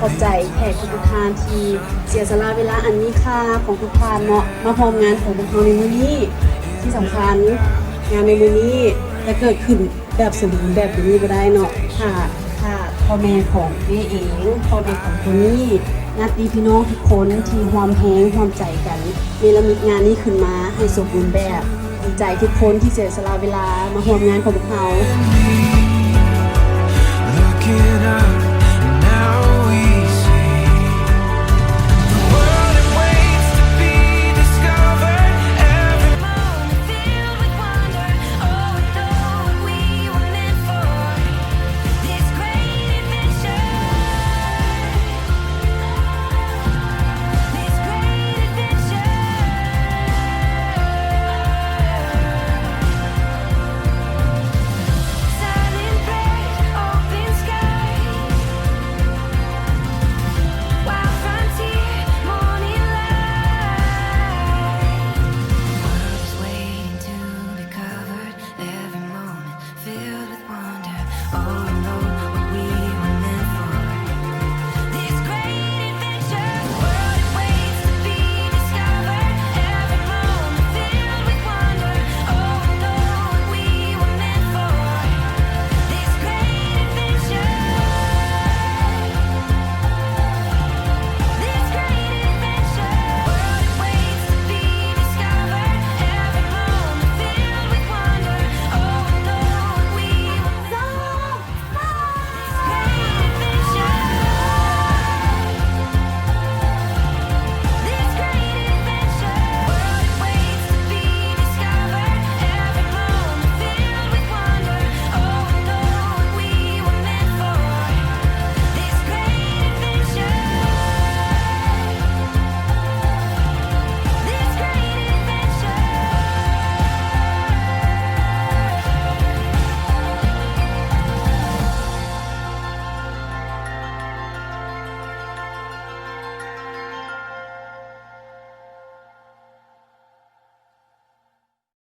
ขอบใจแขกทุกท่านที่เสียสละเวลาอันมีค่าของทุกท่านเนาะมาพร้อมงานของพวกเราในมื้อนี้ที่สำคัญงานในมื้อนี้จะเกิดขึ้นแบบสมบูรณ์แบบนี้บ่ได้เนาะถ้าพ่อแม่ของแม่เองพ่อแม่ของคนนี้ญาติพี่น้องทุกคนที่ความแฮงความใจกันเนรมิตงานนี้ขึ้นมาให้สมบูรณ์แบบดีใจทุกคนที่เสียสละเวลามาร่วมงานของพวกเรา Looking up